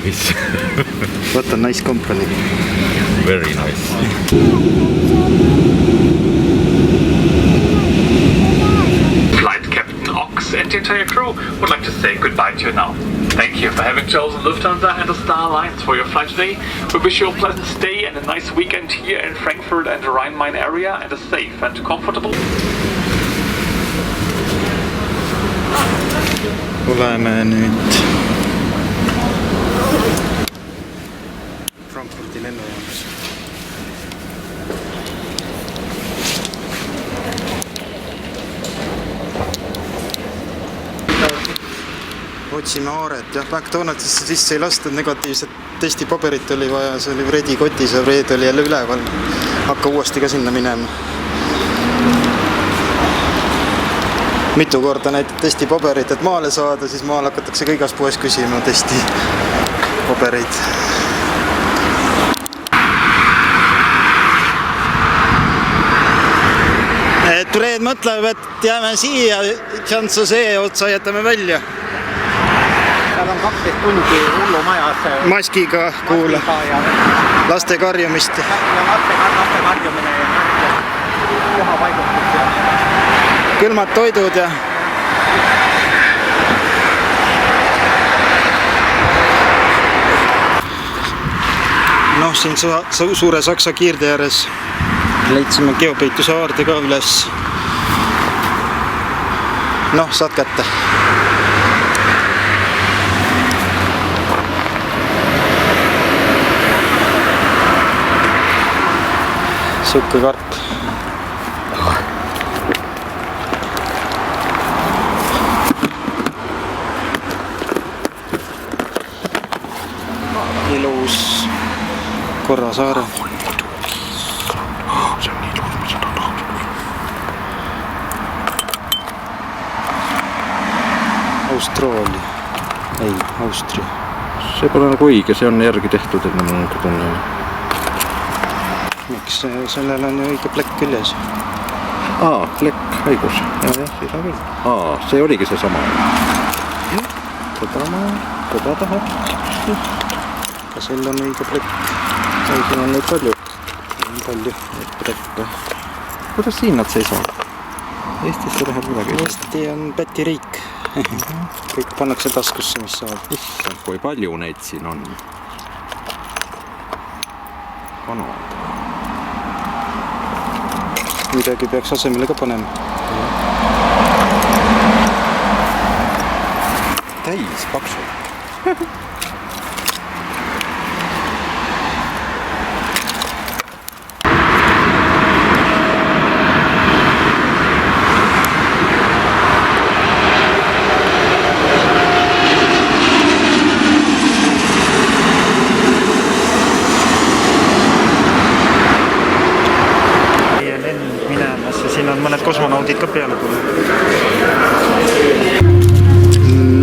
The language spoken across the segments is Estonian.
nice. What a nice company. Very nice. Flight Captain Ox and the entire crew would like to say goodbye to you now. Thank you for having chosen Lufthansa and the Star Alliance for your flight today. We wish you a pleasant stay and a nice weekend here in Frankfurt and the Rhine-Main area, and a safe and comfortable. Oleme nüüd Frankfurti lennujaamas. Otsime Aaret, jah, McDonaldsisse sisse ei lastud, negatiivset testipaberit oli vaja, see oli Vredi kotis ja Vred oli jälle üleval. Hakka uuesti ka sinna minema. Mitu korda näitab testipaberit, et maale saada, siis maal hakatakse ka igas poes küsima testipabereid. Vred mõtleb, et jääme siia, Tšantsu see otsa jätame välja. Seal on 12 tundi hullu majas. Maskiga kuula. Laste karjumist. Ja laste karjumine ja koha paigutus ja külmad toidud ja noh, siin suure Saksa kiirde ääres leidsime Geopeitu saarde ka üles. Noh, saad kätte. Sukkekarp. Ilus Korrasaare. Austraalia. Ei, Austria. See pole nagu õige, see on järgi tehtud, et mul nagu tunne. Miks sellel on ju õige plekk küljes? Plekk, haigus. Jah, siis on küll. See oligi see sama. Seda tahab. Ka sel on õige plekk. Siin on neid palju. On palju plekke. Kuidas siin nad seisavad? Eestisse läheb midagi. Eesti on päti riik. Kõik pannakse taskusse, mis saab. Issand, kui palju neid siin on. Kanad. Midagi peaks asemele ka panema. Täis paksu. Siin on mõned kosmonaudid ka peale tulnud.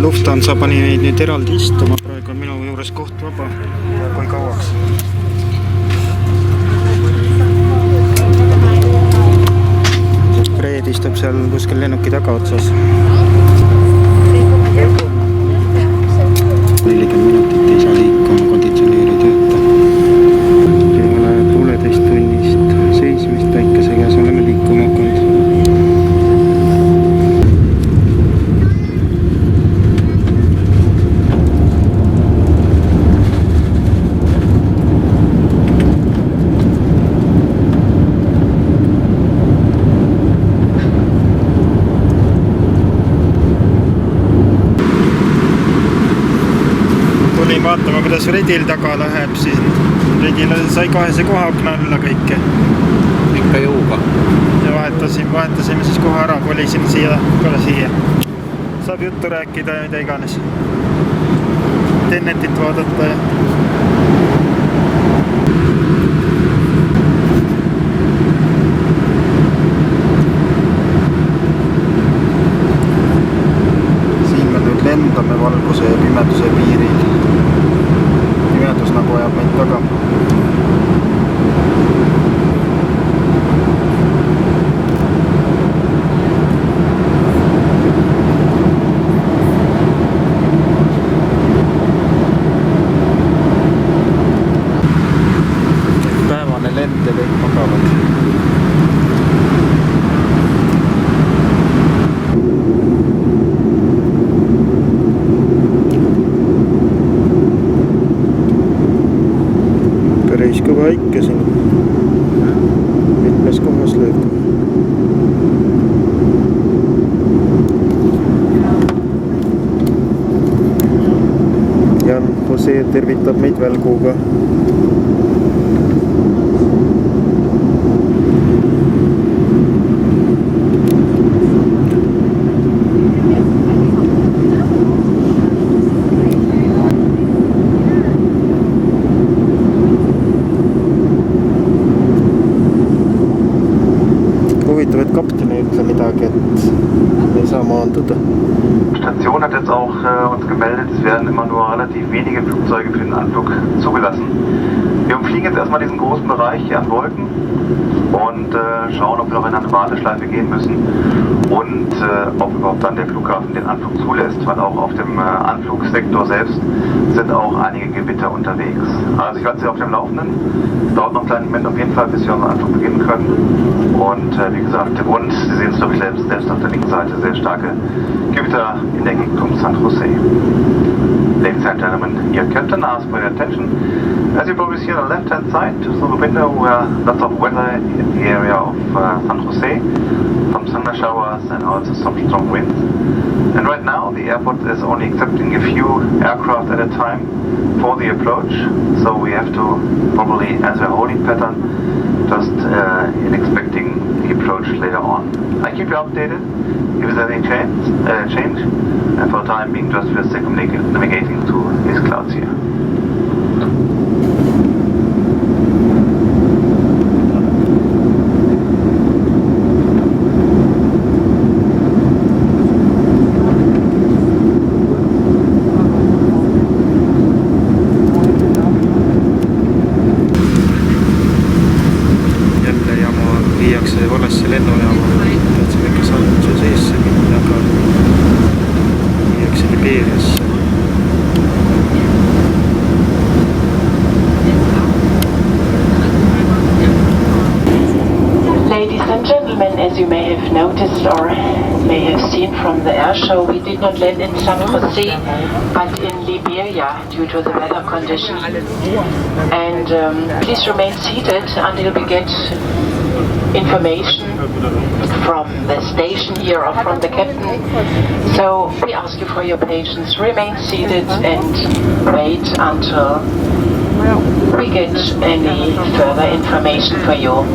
Lufthansa pani neid nüüd eraldi istuma. Praegu on minu juures koht vaba. Ja kui kauaks. Fred istub seal kuskil lennuki taga otsas. 40 minutit ei saa liikuma, konditsioneeri tööta. Peale 1,5 tunnist seismist päikese käes oleme liikuma hakanud. Tulin vaatama, kuidas Redil taga läheb, siis Redil sai kahese koha akna alla kõike. Ikka jõuga. Ja vahetasime siis kohe ära, kolisin siia. Saab juttu rääkida ja mida iganes. Tennetit vaadata ja siin me nüüd lendame valguse ja pimeduse piiril. Pimedus nagu ajab meid taga. tervitab meid välguga. Huvitav, et kapten ei ütle midagi, et ei saa maanduda. Die Station hat jetzt auch uns gemeldet, es werden immer nur relativ wenige Flugzeuge für den Anflug zugelassen. Wir umfliegen jetzt erstmal diesen großen Bereich hier an Wolken und schauen, ob wir noch in eine Warteschleife gehen müssen und ob überhaupt dann der Flughafen den Anflug zulässt, weil auch auf dem Anflugsektor selbst sind auch einige Gewitter unterwegs. Also ich halte Sie auf dem Laufenden. Es dauert noch einen kleinen Moment auf jeden Fall, bis wir unseren Anflug beginnen können. Und wie gesagt, der Grund, Sie sehen es glaube ich selbst auf der linken Seite, sehr starke Gewitter in der Gegend um San Jose. Ladies and gentlemen, your captain asks for your attention. As you probably see on the left hand side, through the window, lots of weather in the area of San Jose, some thunder showers and also some strong winds. And right now the airport is only accepting a few aircraft at a time for the approach, so we have to probably, as a holding pattern, just in expecting the approach later on. I keep you updated if there's any change, and for the time being just we're navigating to these clouds here. Viiakse valesse lennujaama, tahtsime ikka saanud seisse minna, aga viiakse Liberiasse. Ladies and gentlemen, as you may have noticed or may have seen from the air show, we did not land in San Jose, but in Liberia due to the weather condition. And please remain seated until we get information from the station here or from the captain. So we ask you for your patience. Remain seated and wait until we get any further information for you.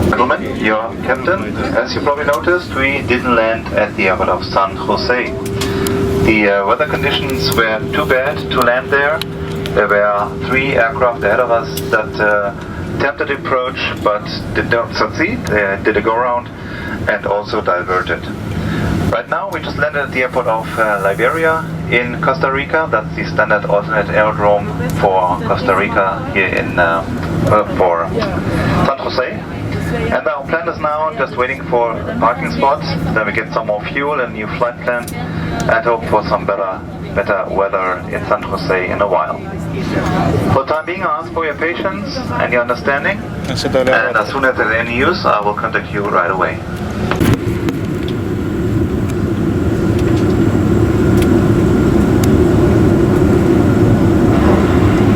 Gentlemen, your captain, as you probably noticed, we didn't land at the airport of San Jose. The weather conditions were too bad to land there. There were 3 aircraft ahead of us that attempted to approach but did not succeed. They did a go-around and also diverted. Right now we just landed at the airport of Liberia in Costa Rica. That's the standard alternate aerodrome for Costa Rica here in for San Jose. And our plan is now just waiting for parking spots, then we get some more fuel and new flight plan and hope for some better weather in San Jose in a while. For the time being, I ask for your patience and your understanding, and as soon as there's any news, I will contact you right away.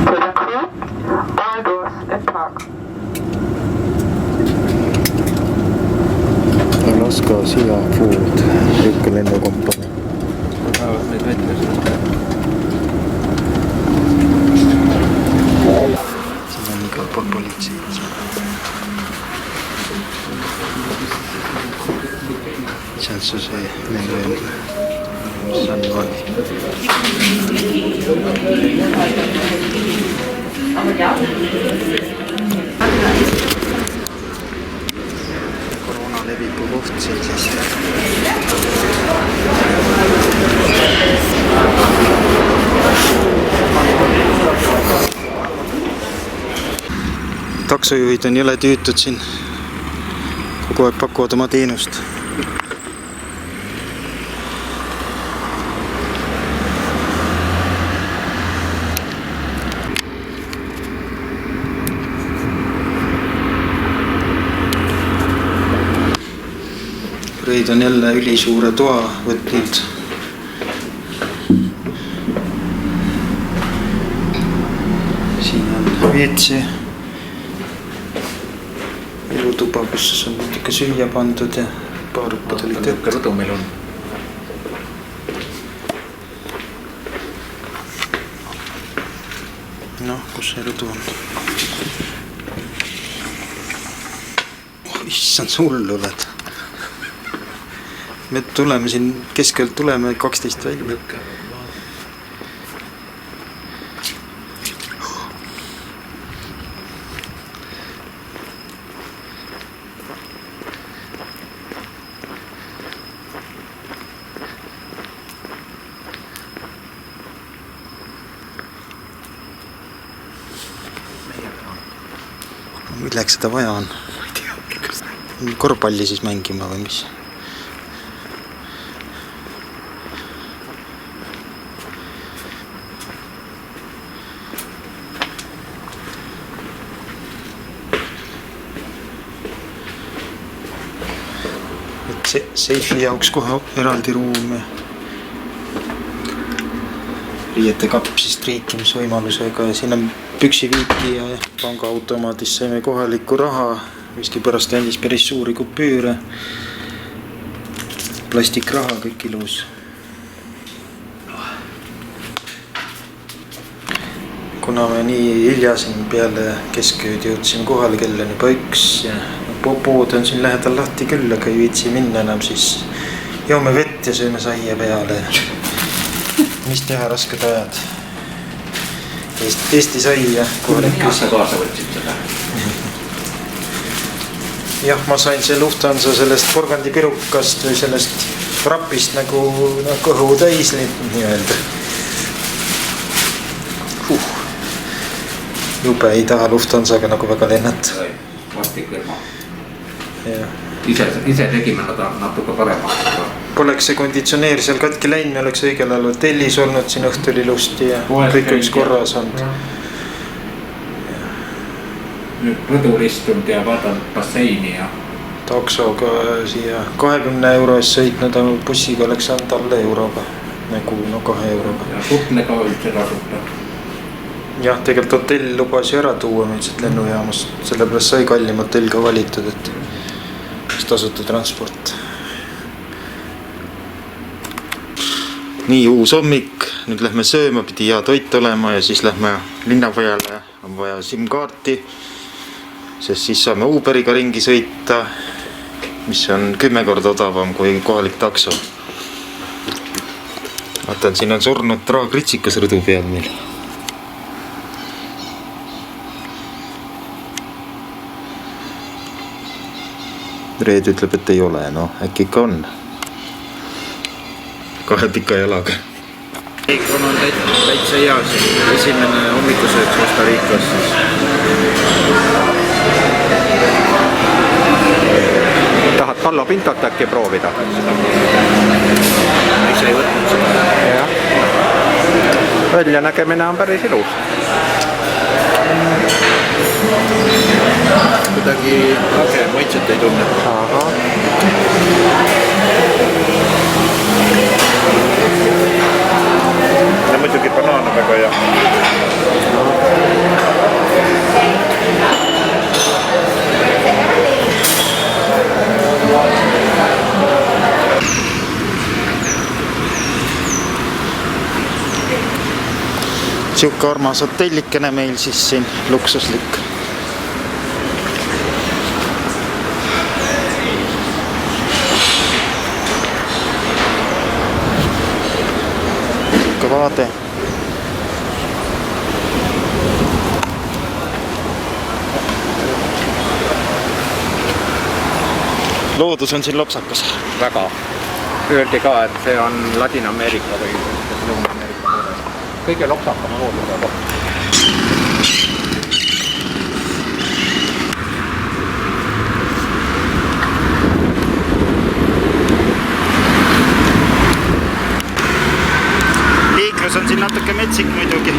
For the crew, all doors and park. Alaska Sea Food, niisugune lennukompanii. Neid vetlesid. Siin on igal pool politseid. Sealt see lennujaam San Juan. Koroona leviku koht siin siis. Taksojuhid on jõle tüütud siin, kogu aeg pakuvad oma teenust. Reid on jälle ülisuure toa võtnud. Siin on WC. Elutuba, kus on ikka süüa pandud ja paar õppetulit ette. Rõdu meil on. kus see rõdu on? Oh, issand, sa hull oled. Me tuleme siin keskelt, tuleme 12 välja. Milleks seda vaja on? Korvpalli siis mängima või mis? Et seifi jaoks kohe eraldi ruum ja riiete kapp siis triikimisvõimalusega ja siin on püksiviiki ja pangaautomaadis saime kohalikku raha, miskipärast andis päris suuri kupüüre, plastikraha, kõik ilus. Kuna me nii hilja siin peale keskööd jõudsime kohale, kell on juba 1 ja pood on siin lähedal lahti küll, aga ei viitsi minna enam, siis joome vett ja sööme saia peale. Mis teha, rasked ajad. Eesti saia. Kuidas sa kaasa võtsid seda? Jah, ma sain see Lufthansa sellest porgandipirukast või sellest rapist nagu kõhu täis nii-öelda. Jube ei taha Lufthansaga nagu väga lennata. Plastikfirma. Ise tegime natuke paremaks. Poleks see konditsioneer seal katki läinud, me oleks õigel ajal hotellis olnud siin õhtul ilusti ja kõik üks korras olnud. Nüüd rõdul istunud ja vaatan basseini ja taksoga siia 20 euro eest sõitnud, aga bussiga oleks saanud alla euroga, nagu 2 euroga. Ja suhtlega üldse tasuta. Jah, tegelikult hotell lubas ju ära tuua meid siit lennujaamast, sellepärast sai kallim hotell ka valitud, et tasuta transport. Nii uus hommik, nüüd lähme sööma, pidi hea toit olema ja siis lähme linnapajale, on vaja SIM-kaarti, sest siis saame Uberiga ringi sõita, mis on 10 korda odavam kui kohalik takso. Vaatan, siin on surnud traaglitsikas rõdu peal meil. Reed ütleb, et ei ole, no äkki ikka on. 2 pika jalaga. Eikon on täitsa hea siin. Esimene hommikusööks Costa Ricas siis. Tahad Pallo Pintot äkki proovida? Ise ei võtnud seda. Jah. Väljanägemine on päris ilus. Kuidagi maitset ei tunne. Aha. Ja muidugi banaan on väga hea. Siuke armas hotellikene meil siis siin, luksuslik. Vaade. Loodus on siin lopsakas. Väga. Öeldi ka, et see on Ladina-Ameerika või Lõuna-Ameerika poolest. Kõige lopsakama loodusega koht. On siin natuke metsik muidugi.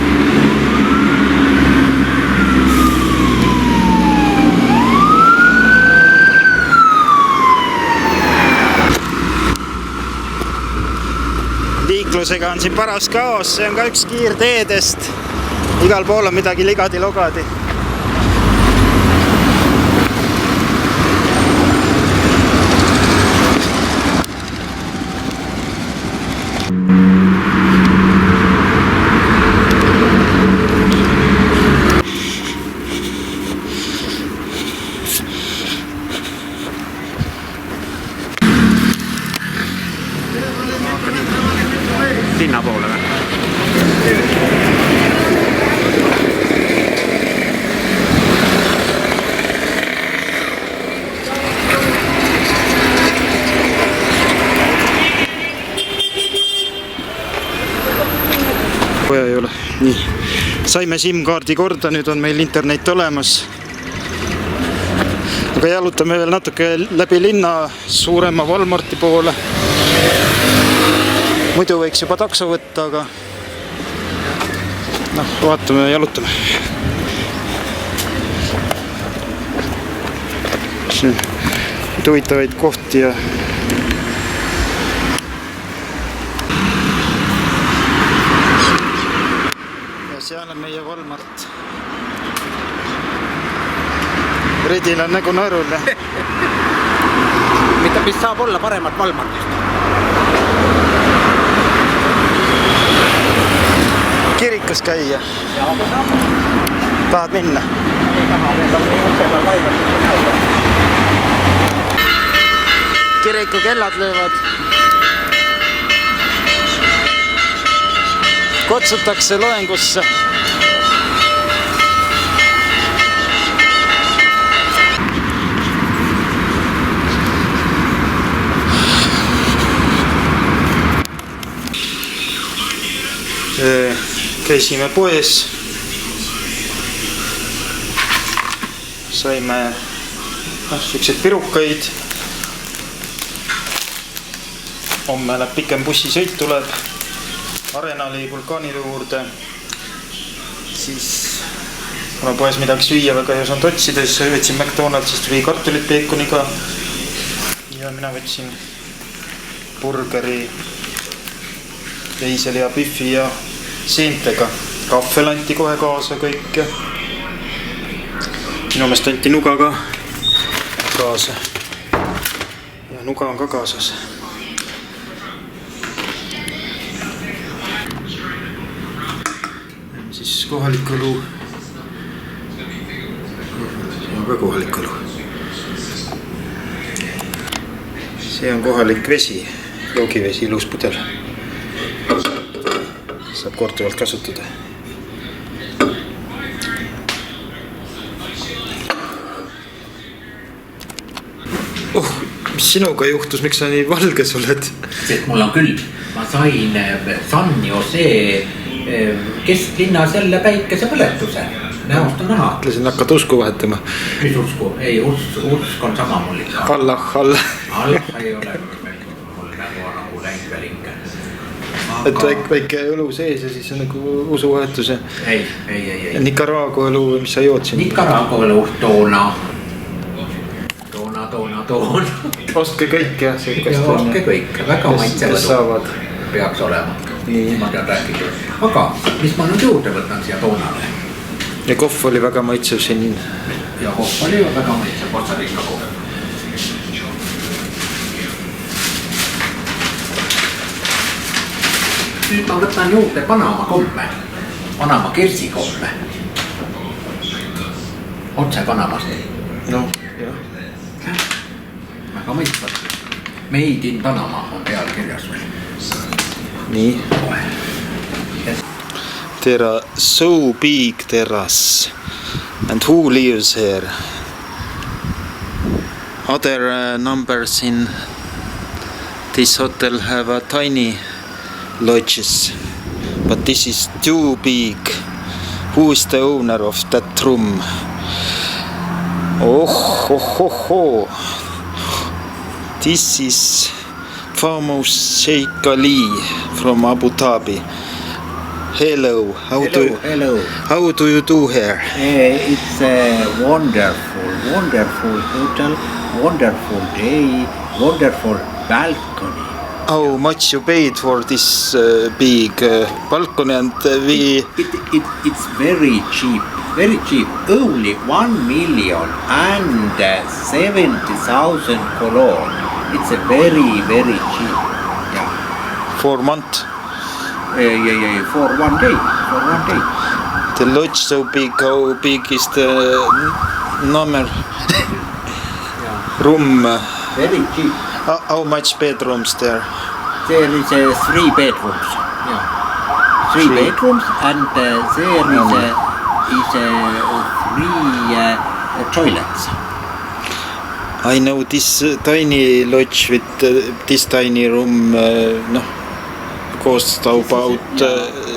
Liiklusega on siin paras kaos, see on ka üks kiirteedest. Igal pool on midagi ligadi-logadi. linna poole või? Vaja ei ole. Nii. Saime SIM-kaardi korda, nüüd on meil internet olemas. Aga jalutame veel natuke läbi linna suurema Walmarti poole. Muidu võiks juba takso võtta, aga vaatame ja jalutame. Siin on huvitavaid kohti ja seal on meie Walmart. Redil on nägu naerul. Mis saab olla paremat Walmartist? Kirikus käia. Tahad minna? Kiriku kellad löövad. Kutsutakse loengusse. Käisime poes. Saime selliseid pirukaid. Homme läheb pikem bussisõit tuleb. Arenali vulkaanide juurde, siis kuna poes midagi süüa väga ei osanud otsida, siis võtsin McDonaldsist või kartulit peekoniga ja mina võtsin burgeri, veiseli ja biffi ja seentega. Kahvel anti kohe kaasa kõik ja minu meelest anti nuga ka kaasa ja nuga on ka kaasas. Siis kohalik õlu. See on ka kohalik õlu. See on kohalik vesi, joogivesi, ilus pudel. Saab korduvalt kasutada. Mis sinuga juhtus, miks sa nii valges oled? Sest mul on külm. Ma sain San Jose kesklinnas jälle päikesepõletuse. Näost on näha. Ütlesin, hakkad usku vahetama. Mis usku? Ei, usk on sama mul ikka. Allah. Allah ei ole mul nagu läinud veel hinge. Et väike õlu sees ja siis on nagu usuvahetus. Ei. Nicaragua õlu, mis sa jood siin? Nicaragua õlu, toona. Ostke kõik jah. Ostke kõik, väga maitsevad peaks olema. Nii. Ma pean rääkida. Aga mis ma nüüd juurde võtan siia toonale? Ja kohv oli väga maitsev siin. Ja kohv oli väga maitsev, Costa Rica kohv. Nüüd ma võtan juurde Panama komme. Panama kersikomme. Otse Panamast. No, jah. Väga maitsevad. Made in Panama on peal kirjas veel. Nii. There are so big terrace. And who lives here? Other numbers in this hotel have a tiny lodges. But this is too big. Who is the owner of that room? Oh. This is famous Sheikh Ali from Abu Dhabi. Hello. How do you do here? It's a wonderful hotel, wonderful day, wonderful balcony. How much you paid for this big balcony and It's very cheap. Only 1,070,000 colon. It's a very cheap. Yeah. 4 months. Yeah. For one day. The lodge so big. How big is the number? Room? Very cheap. How much bedrooms there? There is 3 bedrooms. Yeah. 3 bedrooms and there is a 3 toilets. I know this tiny lodge with this tiny room costs about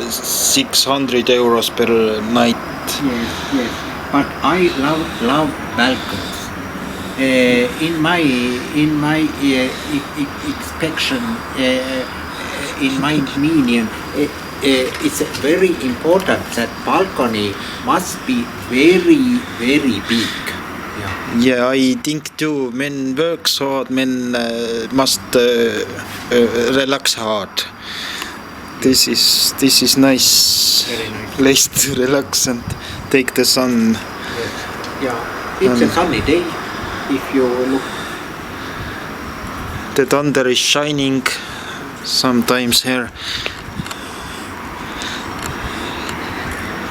600 euros per night. Yes. But I love balconies. In my inspection, in my opinion, it's very important that balcony must be very, very big. Yeah, I think too. Men works hard, men must relax hard. This is nice, Very nice place to relax and take the sun. Yeah, it's a sunny day. If you look, The thunder is shining sometimes here.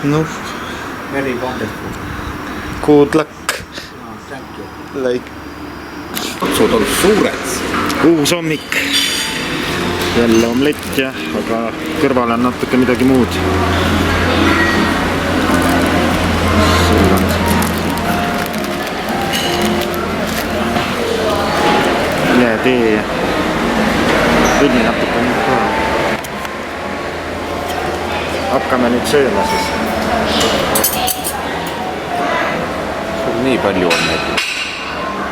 No, very wonderful. good luck. Thank you. Like Otsud on suured. uus hommik. Jälle omlett ja, aga kõrval on natuke midagi muud. Jäätee ja kõnni natuke on ka. Hakkame nüüd sööma siis. sul nii palju on neid.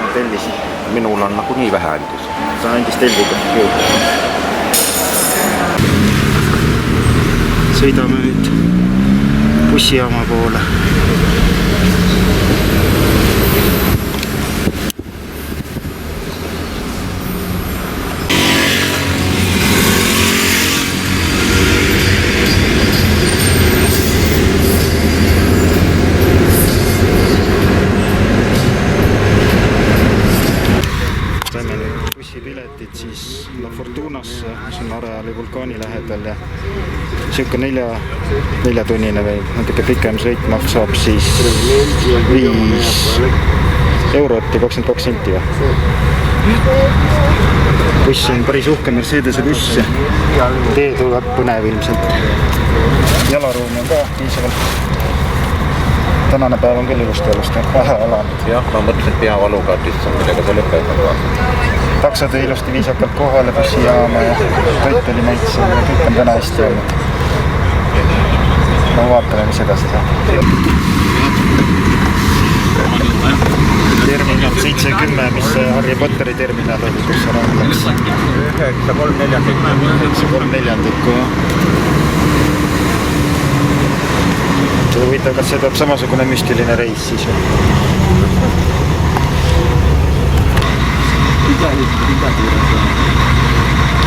Ma tellisin. Minul on nagu nii vähe andis. Ta andis tellida juurde. Sõidame nüüd bussijaama poole. Saime nüüd bussipiletid siis La Fortunasse, mis on Areali vulkaani lähedal ja siuke 4-tunnine või natuke pikem sõit maksab siis 5 eurot ja 22 senti. Buss on päris uhke Mercedese buss ja tee tuleb põnev ilmselt. Jalaruumi on ka piisavalt. Tänane päev on küll ilusti vähe alanud. Jah, ma mõtlesin peavaluga, et lihtsalt millega see lõpeb. Taksod ilusti viisakalt kohale bussijaama ja toit oli maitse ja kõik on täna hästi olnud. No vaatame, mis edasi saab. Terminal 710, mis Harry Potteri terminal oli, kus see rand läks. 9,3/4. Seda huvitav, kas see tuleb samasugune müstiline reis siis või?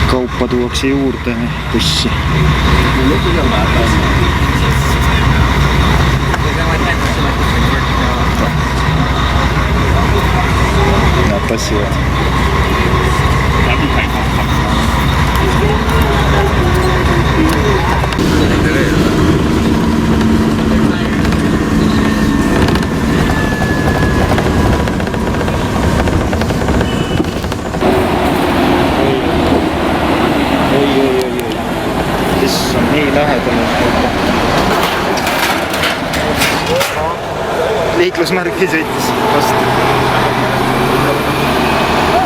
Kaupa tuuakse juurde bussi. Nad tassivad. on nii lähedal. Liiklusmärki sõitis vastu.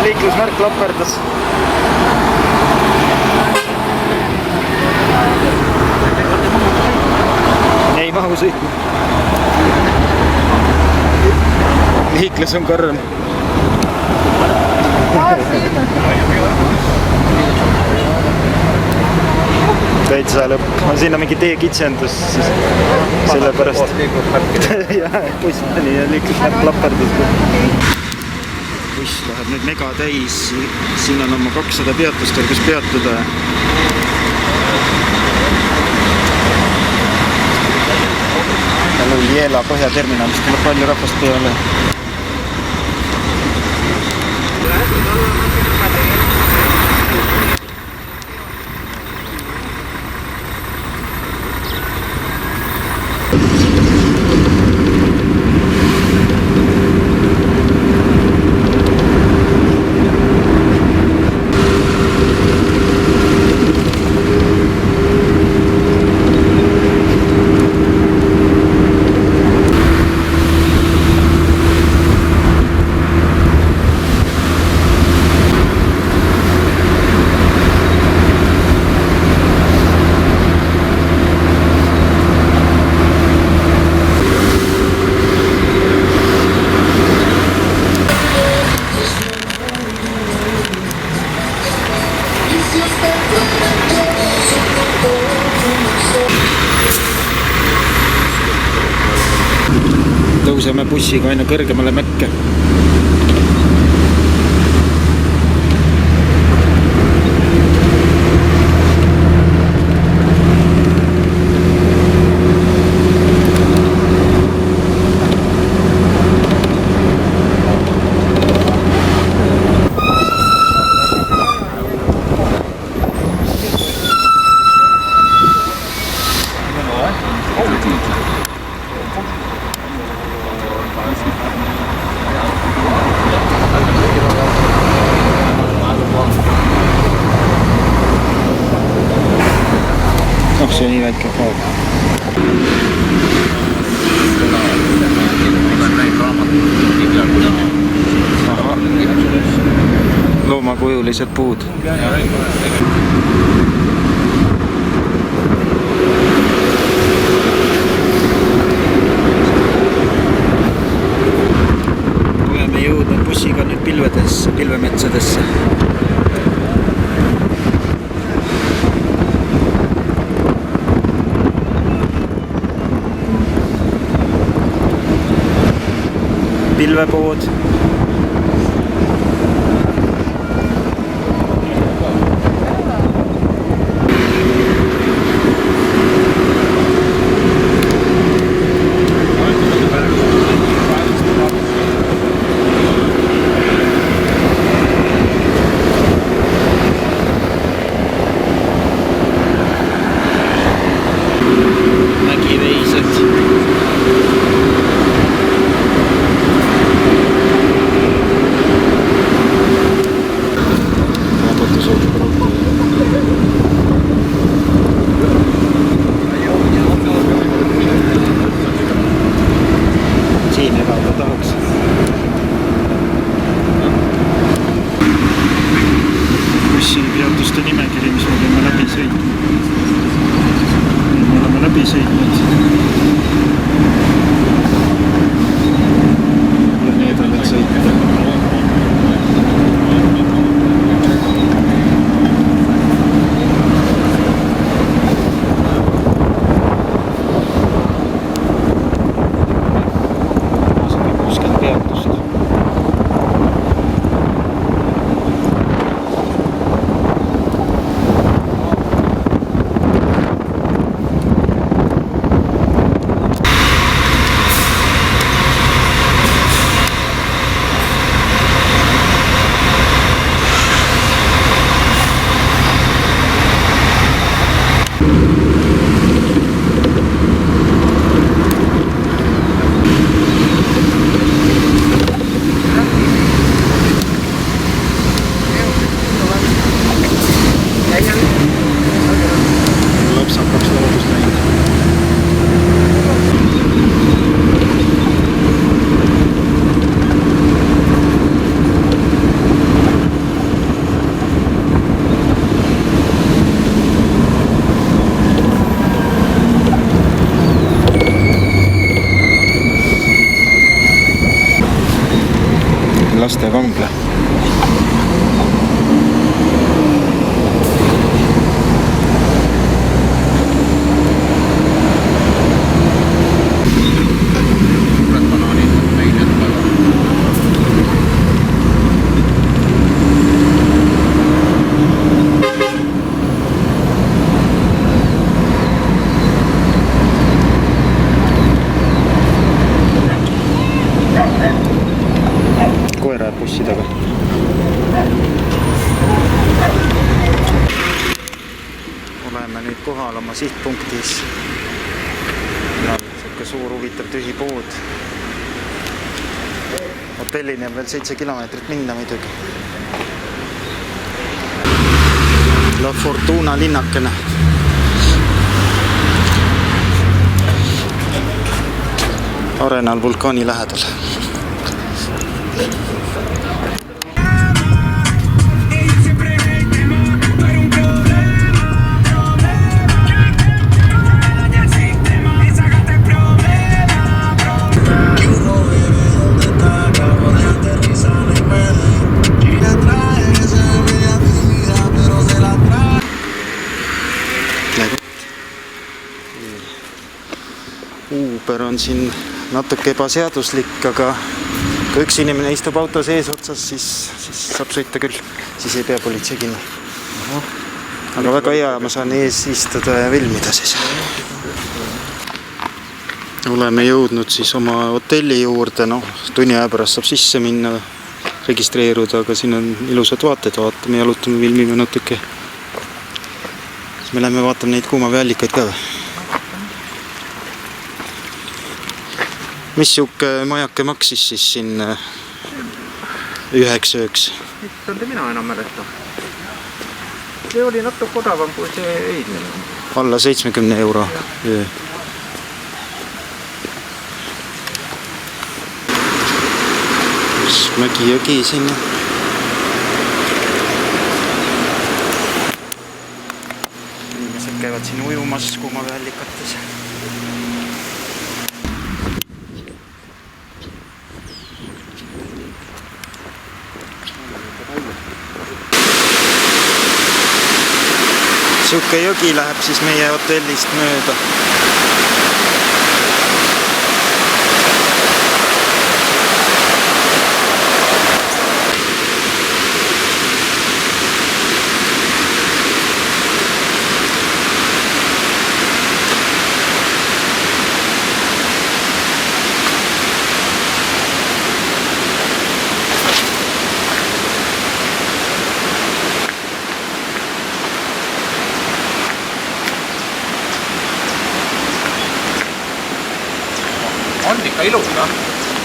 Liiklusmärk laperdas. Ei mahu sõitma. Liiklus on karm. Täitsa lõpp. On sinna mingi teekitsendus sellepärast. Jah, buss pani ja liiklusmärk laperdus. Buss läheb nüüd mega täis. Siin on oma 200 peatust veel, kus peatuda. Liela põhjaterminalist tuleb palju rahvast peale. bussiga aina kõrgemale mäkke. See on nii väike kaab. Loomakujulised puud. Oleme jõudnud bussiga nüüd pilvemetsadesse. Pilvepood. Bussipeatuste nimekiri, mis me peame läbi sõitma. Me oleme läbi sõitnud. Ja need on veel sõita. Lastekangla. Koera bussi taga. Oleme nüüd kohal oma sihtpunktis. Ja selline suur huvitav tühi pood. Hotellini on veel 7 kilomeetrit minna muidugi. La Fortuna linnakene. Arenal vulkaani lähedal. Uber on siin natuke ebaseaduslik, aga kui üks inimene istub auto sees otsas, siis saab sõita küll, siis ei pea politsei kinni. Aga väga hea, ma saan ees istuda ja filmida siis. Oleme jõudnud siis oma hotelli juurde, tunni aja pärast saab sisse minna, registreeruda, aga siin on ilusad vaated, vaatame, jalutame, filmime natuke. Siis me lähme vaatame neid kuumaveeallikaid ka või? Mis siuke majake maksis siis siin üheks ööks? Seda mina enam mäleta. See oli natuke odavam kui see eilne. Alla 70 euro öö. Mägi-jõgi sinna. Inimesed käivad siin ujumas kuumaveeallikates. Siuke jõgi läheb siis meie hotellist mööda. On ikka ilus,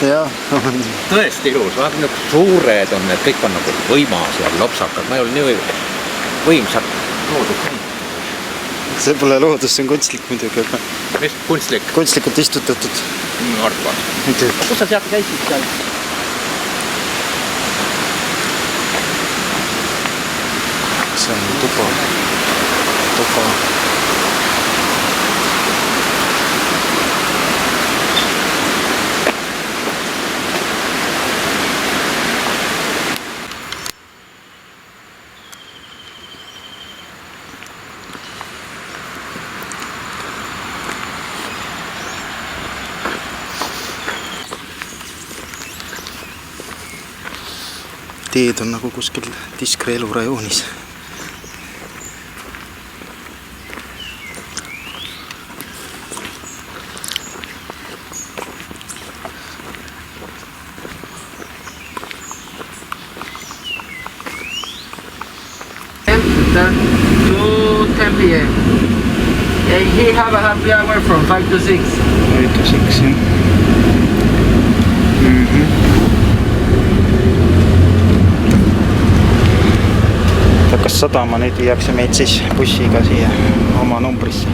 Jah, on. Tõesti ilus, vaata nüüd suured on need, kõik on nagu võimas ja lopsakad, ma ei ole nii võimsad loodus. See pole loodus, see on kunstlik muidugi, aga... Mis kunstlik? Kunstlikult istutatud. Arvan. Muidugi. Kus sa sealt käisid seal? See on tuba. Teed on nagu kuskil Diskre elurajoonis. To 10 p.m. He have a happy hour from 5 to 6. 5 to 6, jah. Kas sadama nüüd viiakse meid siis bussiga siia oma numbrisse.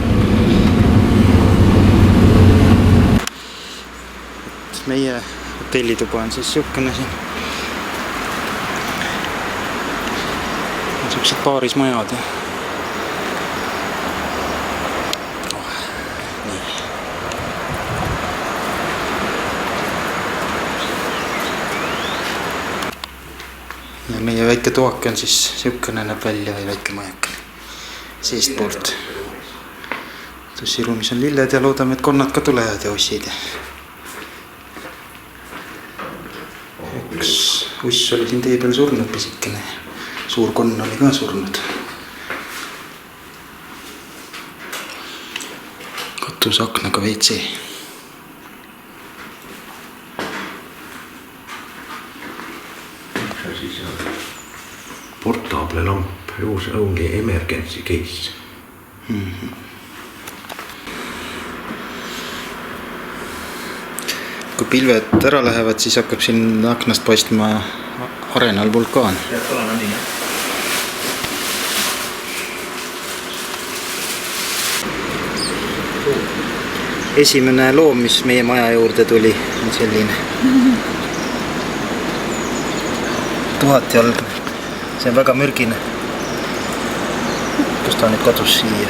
Meie hotellituba on siis siukene siin. Siuksed paarismajad. Ja meie väike toake on siis siukene näeb välja või väike majakene seest poolt. Tussiruumis on lilled ja loodame, et konnad ka tulevad ja ussid. Üks uss oli siin tee peal surnud pisikene. Suur konn oli ka surnud. Katusaknaga WC. Portable lamp, only emergency case. Kui pilved ära lähevad, siis hakkab siin aknast paistma Arenal vulkaan. Esimene loom, mis meie maja juurde tuli, on selline 1000 jalgne. See on väga mürgine. Kus ta nüüd kadus siia?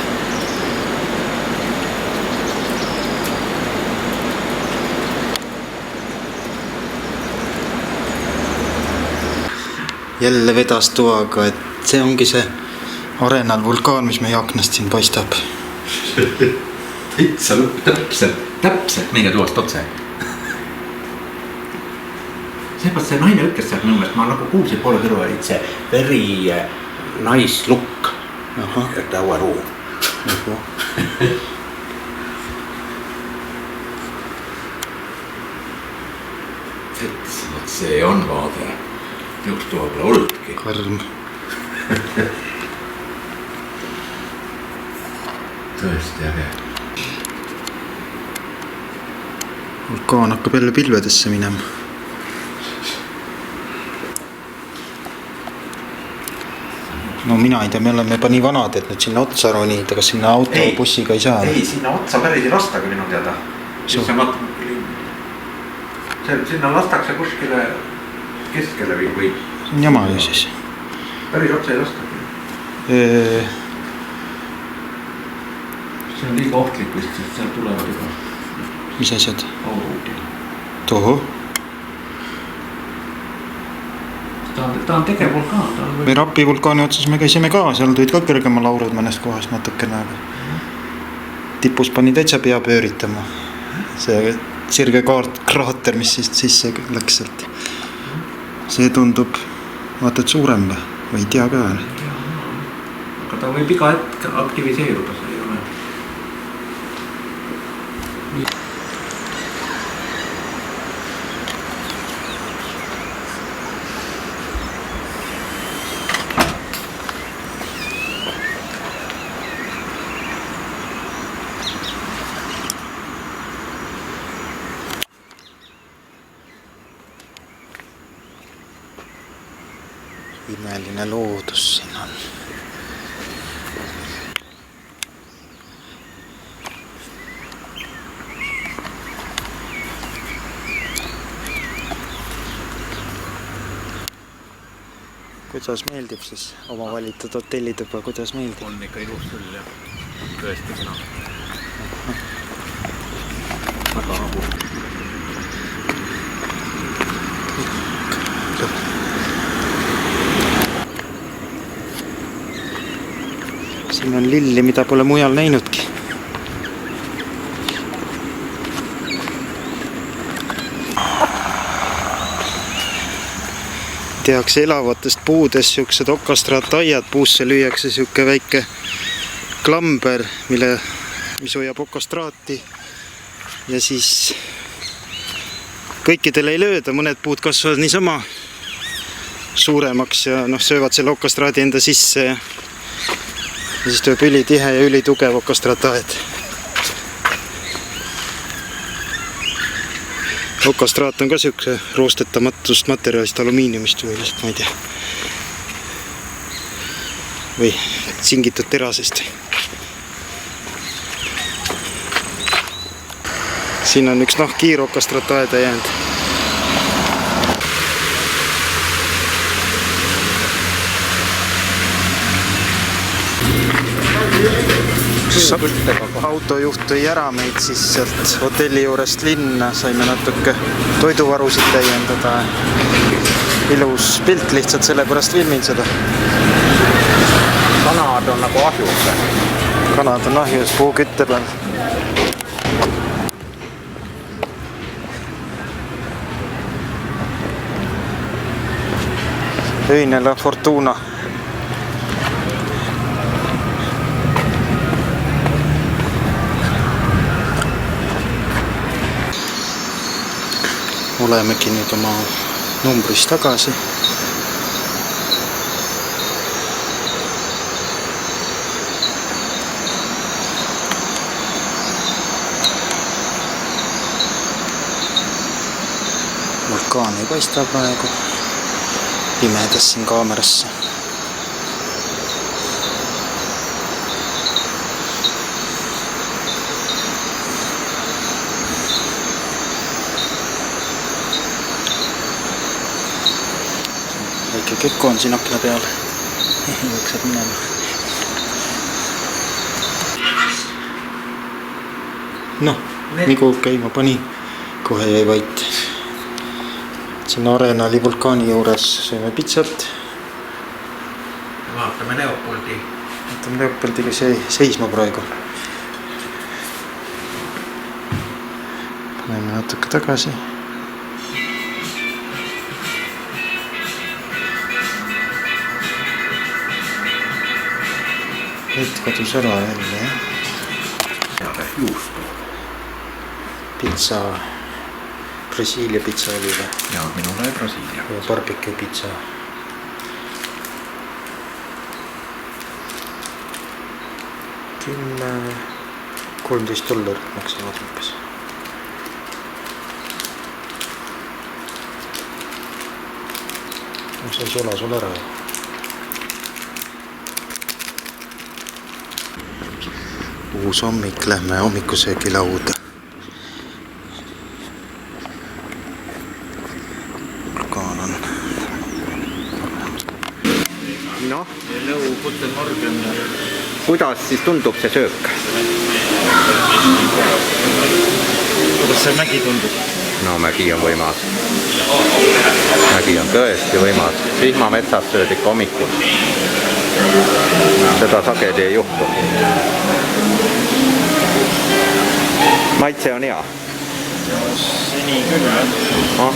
Jälle vedas toaga, et see ongi see Arenal vulkaan, mis meie aknast siin paistab. Itsa lõpp täpselt meie tuost otse. seepärast see naine ütles sealt Nõmmest, ma nagu kuulsin poole kõrva, et see very nice look at our room. See on vaade, just tuolla ollutkin. Karm. Tõesti äge. Vulkaan hakkab jälle pilvedesse minema. No mina ei tea, me oleme juba nii vanad, et nüüd sinna otsa ronida, kas sinna autobussiga ei saa? Ei, sinna otsa päris ei lastagi minu teada. Sinna lastakse kuskile keskele või? See on jama ju siis. Päris otsa ei lastagi. See on liiga ohtlik vist, sest seal tulevad juba. Mis asjad? Auruudil. Toho. Ta on tegev vulkaan. Või Rapi vulkaani otsas me käisime ka, seal tulid ka kõrgemal aurud mõnest kohast natukene, aga tipus pani täitsa pea pööritama. See sirge kraater, mis sisse läks sealt. See tundub, vaatad suurem või ei tea ka. Aga ta võib iga hetk aktiviseeruda, see ei ole. Imeline loodus siin on. Kuidas meeldib siis oma valitud hotellituba, kuidas meeldib? On ikka ilus küll jah, tõesti sina. Väga rahu. Siin on lilli, mida pole mujal näinudki. Tehakse elavatest puudest siuksed okastraataiad, puusse lüüakse siuke väike klamber, mis hoiab okastraati ja siis kõikidele ei lööda, mõned puud kasvavad niisama suuremaks ja söövad selle okastraadi enda sisse ja siis tuleb ülitihe ja ülitugev okastraataed. Okastraat on ka siuke roostetamatust materjalist, alumiiniumist või vist, ma ei tea. Või singitud terasest. Siin on üks nahkkiir okastraataeda jäänud. Autojuht tõi ära meid siis sealt hotelli juurest linna, saime natuke toiduvarusid täiendada. Ilus pilt, lihtsalt sellepärast filmin seda. Kanad on nagu ahjus. Kanad on ahjus puukütte peal. Öine la Fortuna. Olemegi nüüd oma numbris tagasi. Vulkaan ei paista praegu. Pimedas siin kaamerasse. Väike kekko on siin akna peal. Jookseb minema. Noh, nigu käima pani. Kohe jäi vait. Siin Arena oli vulkaani juures. Sööme pitsat. Vaatame Leopoldi. Vaatame Leopoldiga seisma praegu. Paneme natuke tagasi. Vett kadus ära jälle, jah. Juustu. Pitsa, Brasiilia pitsa oli või? Jaa, minul oli Brasiilia. Ja barbecue pitsa. $13 maksavad umbes. See sola sul ära. Uus hommik, lähme hommikusöögilauda. Vulkaan on. Noh, kuidas siis tundub see söök? Kuidas see mägi tundub? No mägi on võimas. Mägi on tõesti võimas. Vihmametsas sööd ikka hommikul. Seda sageli ei juhtu. Maitse on hea. Seni küll, jah.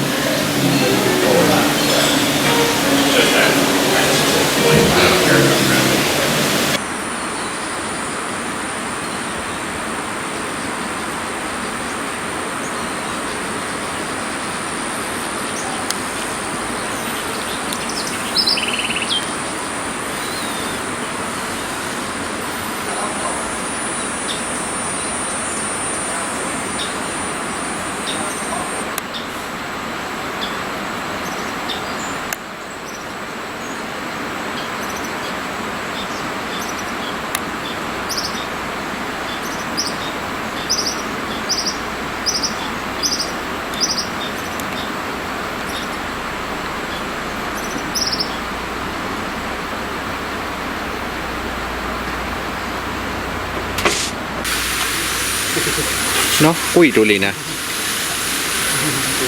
Noh, kui tuline?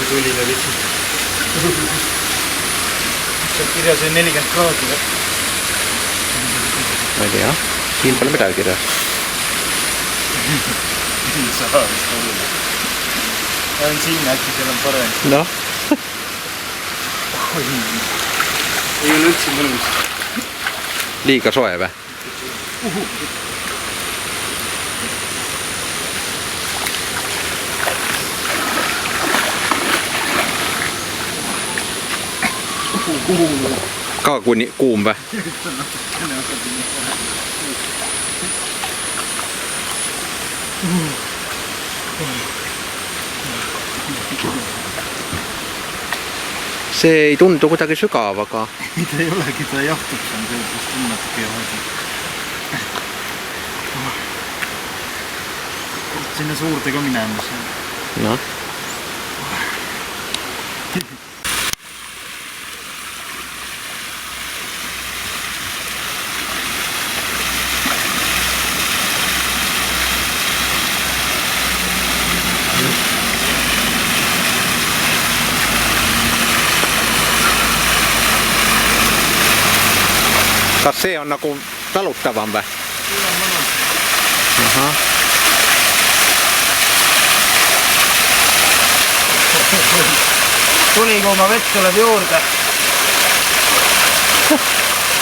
Tuline lihtsalt. See kirjas on 40 kraadi. Ma ei tea, siin pole midagi kirjas. Ei saa vist olla. On siin, äkki seal on parem. Noh. Ei ole üldse mõnus. Liiga soe või? Ka kuum või? See ei tundu kuidagi sügav, aga... Ta ei olegi, ta jahtub seal tõepoolest natuke jahadi. Sinna suurde ka minemas. Noh. Kas see on nagu talutavam või? Aha. Tulikuuma vett tuleb juurde.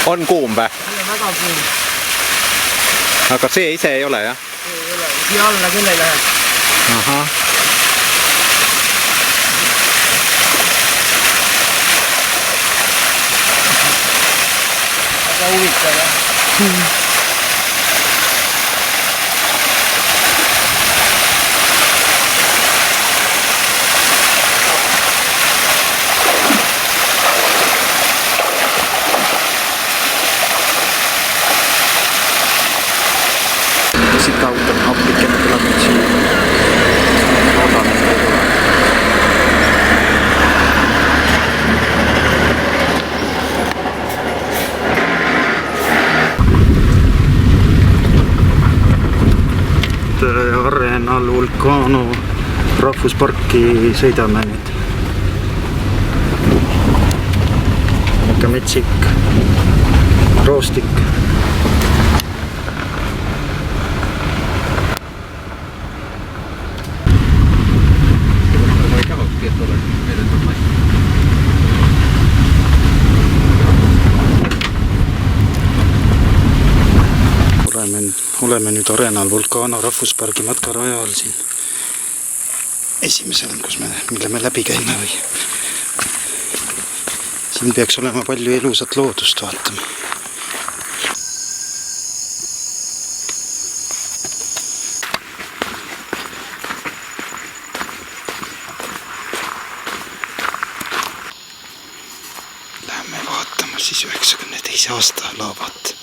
On kuum või? See on väga kuum. Aga see ise ei ole, jah? See ei ole. Siia alla küll ei lähe. Aha. Väga huvitav, jah? Siit autot appikene tuleb nüüd siia. Loodan, et ei tule. Arenal Vulcano rahvusparki sõidame nüüd. Ikka metsik roostik. oleme nüüd Arenal Vulcano rahvuspargi matkarajal siin esimesel, mille me läbi käime või. Siin peaks olema palju elusat loodust vaatama. Läheme vaatama siis 92. aasta laavat.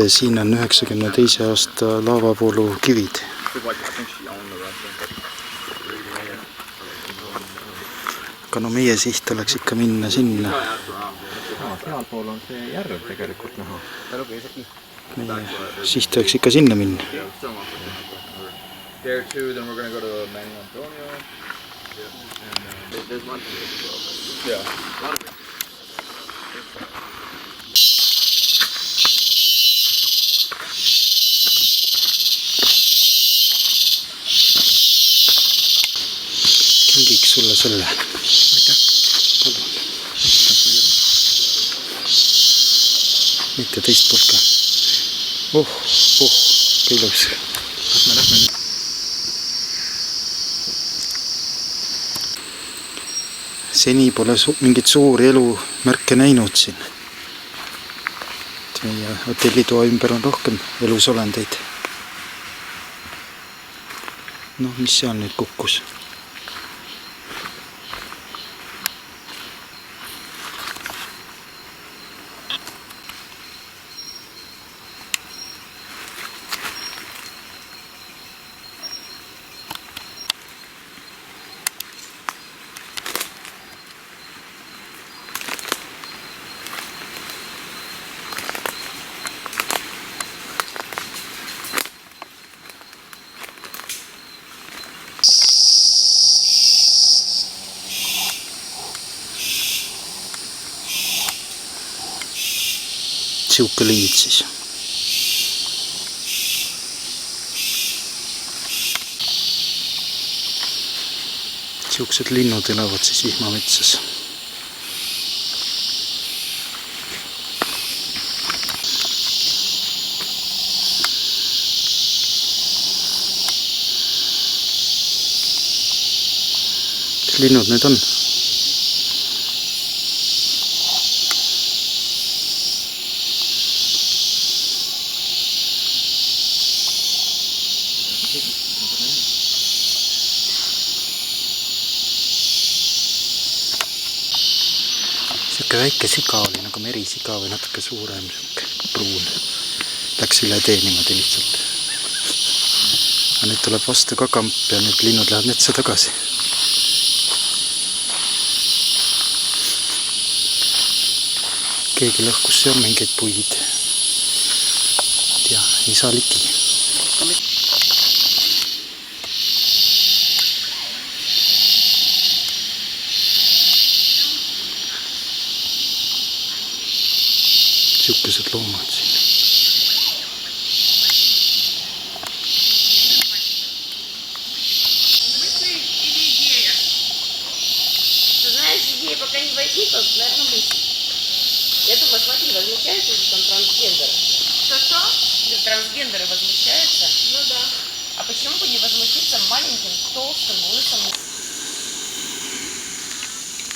Siin on 92. aasta laavavoolu kivid. Aga no meie siht oleks ikka minna sinna. Sealpool on see järv tegelikult näha. Meie siht oleks ikka sinna minna. There too, then we're going to go to Manny Antonio. There's one. Yeah. Kingiks sulle selle. Aitäh. Palun. Mitte teist poolt ka. Kui ilus. Kas me lähme nüüd? Seni pole mingit suuri elumärke näinud siin. Meie hotellitoa ümber on rohkem elusolendeid. Noh, mis seal nüüd kukkus? Siuke liid siis. Siuksed linnud elavad siis vihmametsas. Mis linnud need on? Siuke väike siga oli nagu merisiga või natuke suurem, siuke pruun. Läks üle tee niimoodi lihtsalt. Aga nüüd tuleb vastu ka kamp ja nüüd linnud lähevad metsa tagasi. Keegi lõhkus seal mingeid puid. Ja ei saa ligi. Siukesed loomad siin. Я думаю, смотри, возмущаются же там трансгендеры. Что? Трансгендеры возмущаются? Ну да. А почему бы не возмущиться маленьким, толстым, лысым?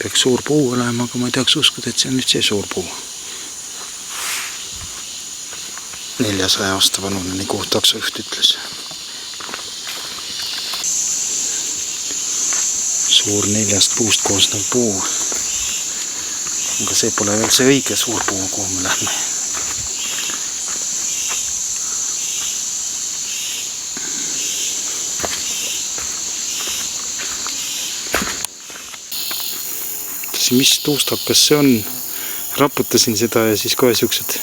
Peaks suur puu olema, aga ma ei tahaks uskuda, et see on nüüd see suur puu. 400 aasta vanune, nii kuhu taksojuht ütles. Suur 4 puust koosnev puu. Aga see pole veel see õige suur puu, kuhu me lähme. Mis tuustakas see on? Raputasin seda ja siis kohe siuksed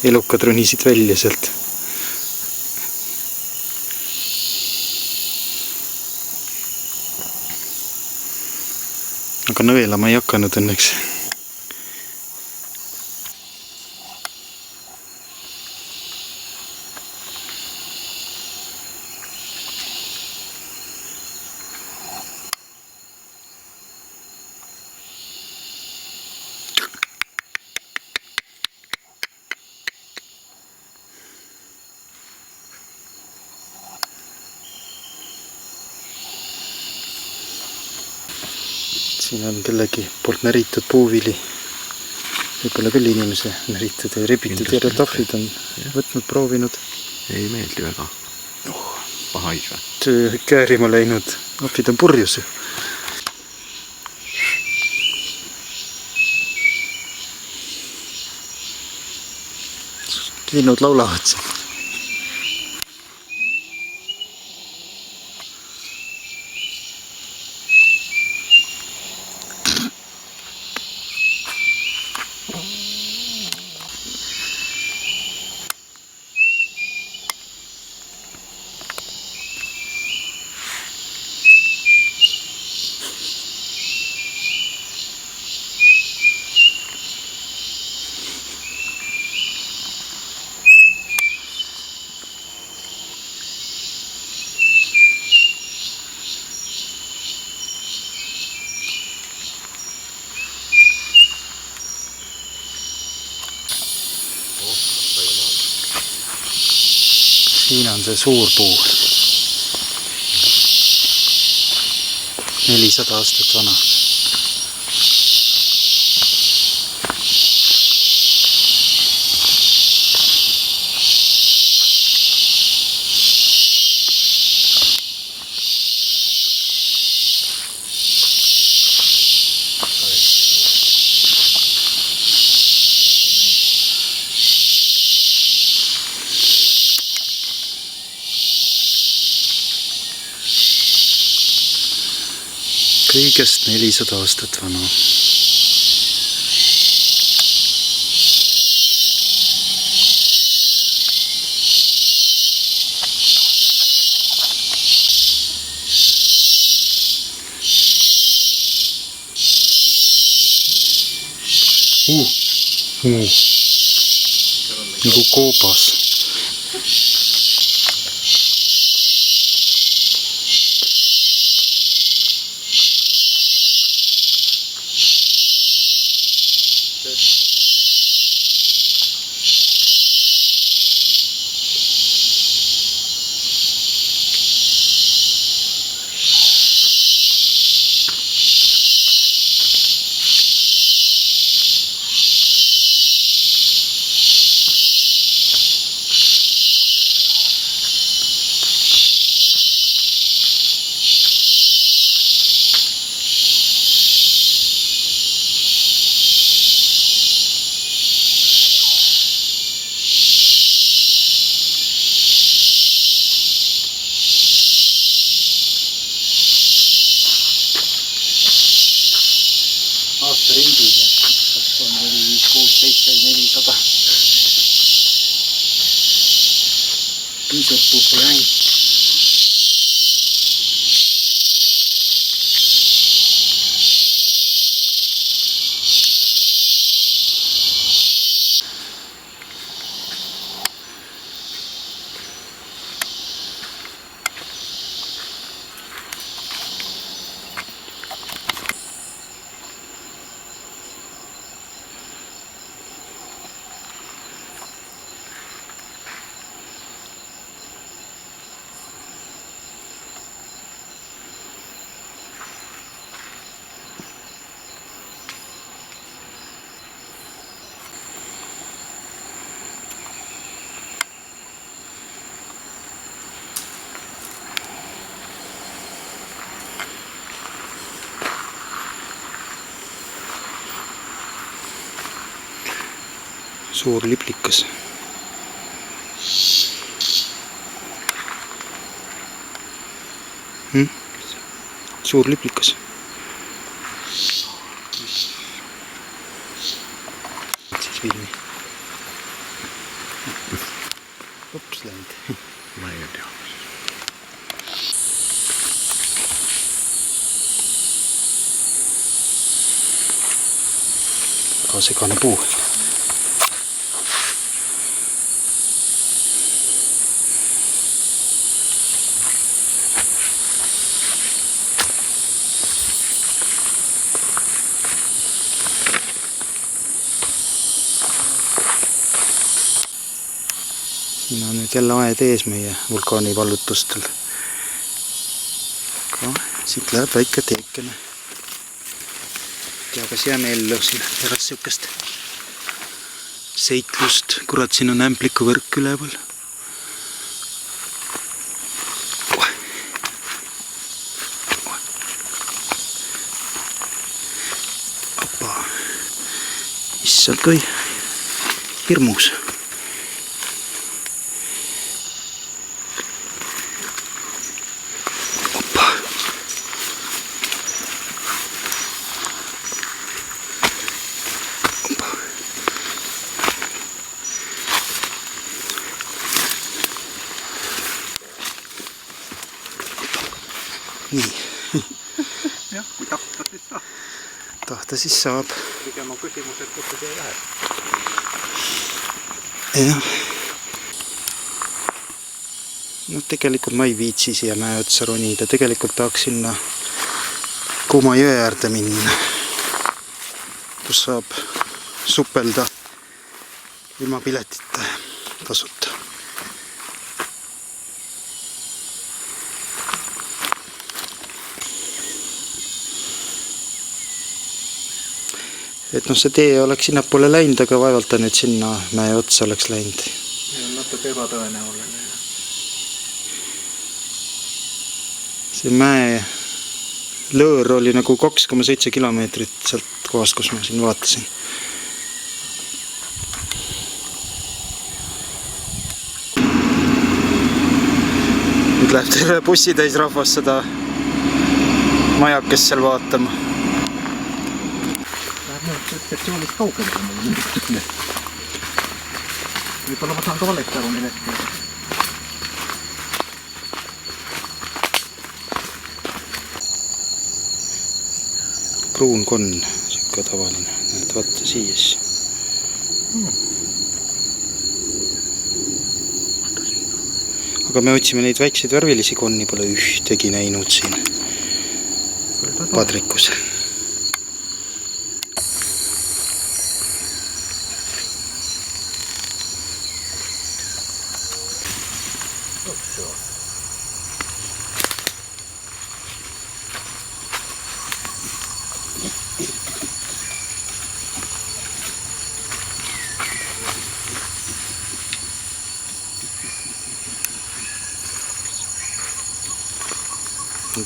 elukad ronisid välja sealt. Aga nõelama ei hakanud õnneks. siin on kellegi poolt näritud puuvili. Võib-olla küll inimese näritud ja rebitud ja tahvlid on võtnud, proovinud. Ei meeldi väga. Pahais või? See käärima läinud. Ahvid on purjus ju. Linnud laulavad siin. Siin on see suur puu. 400 aastat vana. Kõigest 400 aastat vana. Nagu koobas. Aastaringid ja 2, 3, 4, 5, 6, 7, 400. Pisut populain. Suur liplikas. Suur liplikas. Siis filmi. Ups, läinud. Ma ei tea. Väga segane puu. Siin on nüüd jälle aed ees meie vulkaani vallutustel. Aga siit läheb väike teekene ja kas jääme ellu siin pärast siukest seiklust. Kurat, siin on ämpliku võrk üleval. Opa. Issand kui hirmus. Nii. Jah, kui tahta siis saab. Tahta siis saab. Pigem on küsimus, et kus see läheb. Jah. No tegelikult ma ei viitsi siia mäe otsa ronida. Tegelikult tahaks sinna Kuuma jõe äärde minna, kus saab supelda ilma piletita tasuta. Et noh, see tee oleks sinnapoole läinud, aga vaevalt ta nüüd sinna mäe otsa oleks läinud. See on natuke ebatõenäoline. See mäe lõõr oli nagu 2,7 kilomeetrit sealt kohast, kus ma siin vaatasin. Nüüd läheb terve bussitäis rahvast seda majakest seal vaatama. Sektsioonist kaugele on mul nüüd. Võib-olla ma saan ka valesti aru millegi. Pruun konn, siuke tavaline. Näed, vaata siis. Aga me otsime neid väikseid värvilisi konni, pole ühtegi näinud siin Padrikus.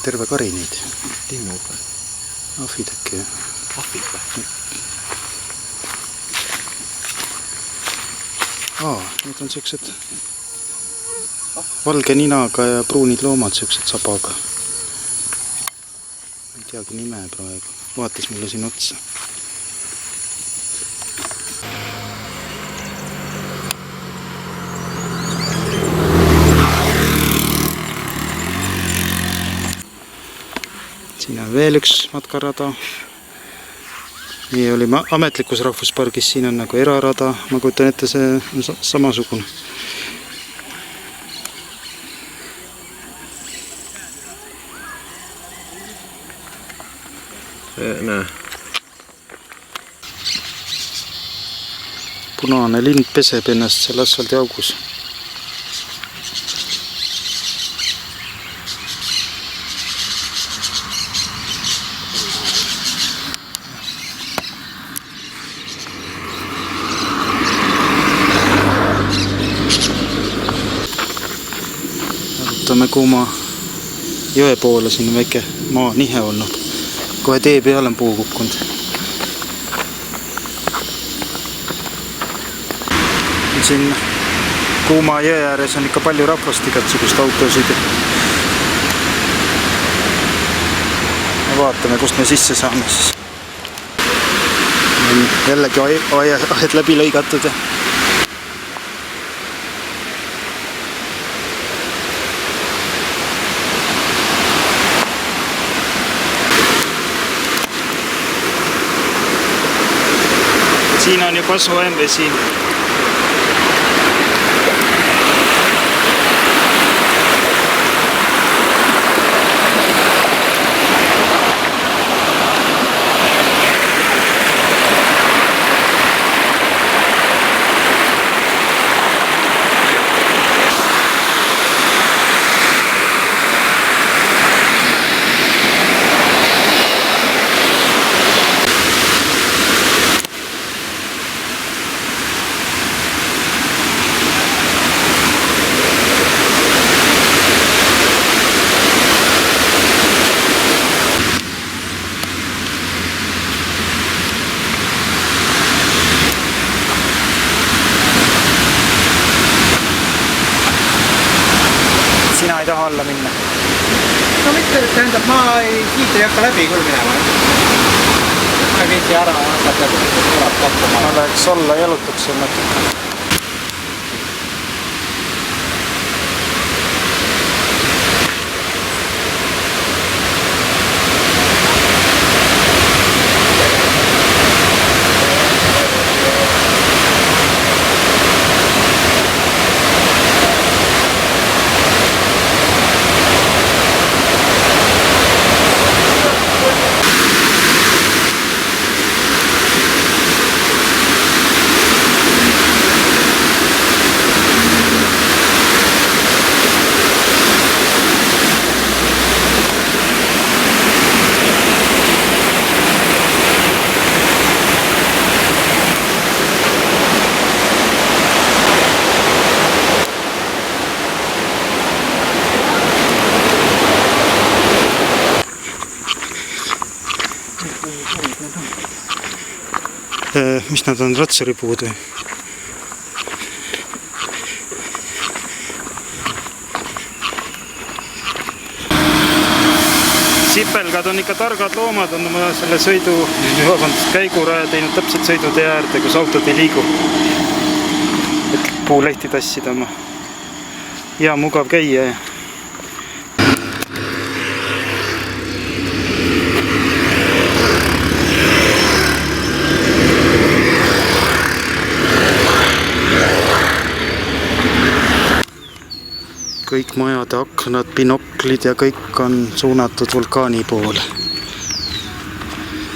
Terve kari neid. Timmuga. Ahvid äkki. Ahvid või? Need on siuksed valge ninaga ja pruunid loomad, siuksed sabaga. Ei teagi nime praegu. Vaatas mulle siin otsa. Siin on veel üks matkarada. Meie olime ametlikus rahvuspargis, siin on nagu erarada. Ma kujutan ette, see on samasugune. Näe. Punane lind peseb ennast seal asfaldiaugus. Võtame Kuuma jõe poole, siin on väike maa nihe olnud. Kohe tee peale on puu kukkunud. Siin Kuuma jõe ääres on ikka palju rahvast, igatsugust autosid. Vaatame, kust me sisse saame siis. Jällegi aed läbi lõigatud. Siin on juba soem vesi. tähendab, ma siit ei hakka läbi küll minema. Ma ei viitsi ära hakata tuleb pakkuma. Ma läheks alla jalutaks seal natuke. Mis nad on, ratsuripuud või? Sipelgad on ikka targad loomad, on oma selle käiguraja teinud täpselt sõidutee äärde, kus autod ei liigu. Et puulehti tassida oma. Hea mugav käia ja kõik majade aknad, binoklid ja kõik on suunatud vulkaani poole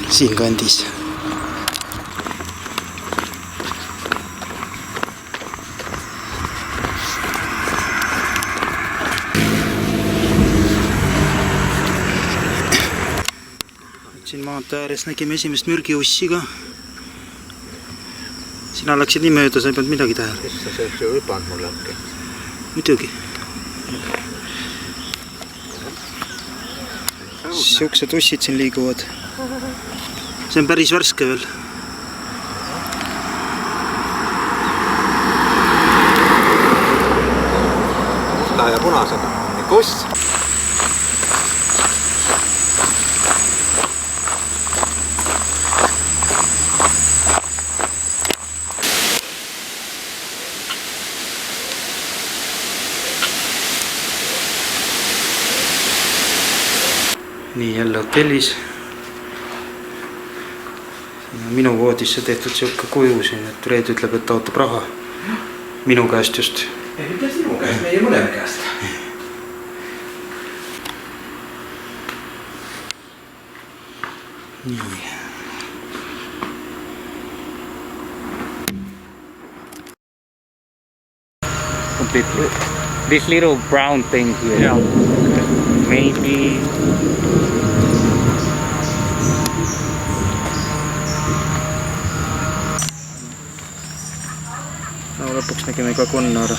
siin kandis. Siin maantee ääres nägime esimest mürgiussi ka. Sina läksid nii mööda, sa ei pannud midagi tähele. Kes sa sealt ju hüpanud mulle äkki? Muidugi. Siuksed ussid siin liiguvad. See on päris värske veel. Musta ja punasega. Kus? Nii jälle hotellis. Minu voodisse tehtud siuke kuju siin, et Reed ütleb, et ta ootab raha. Minu käest just. Ei, mitte sinu käest, meie mõlema käest. Nii. Completely. This little brown thing here. Yeah. Maybe. No, lõpuks nägime ka Connora.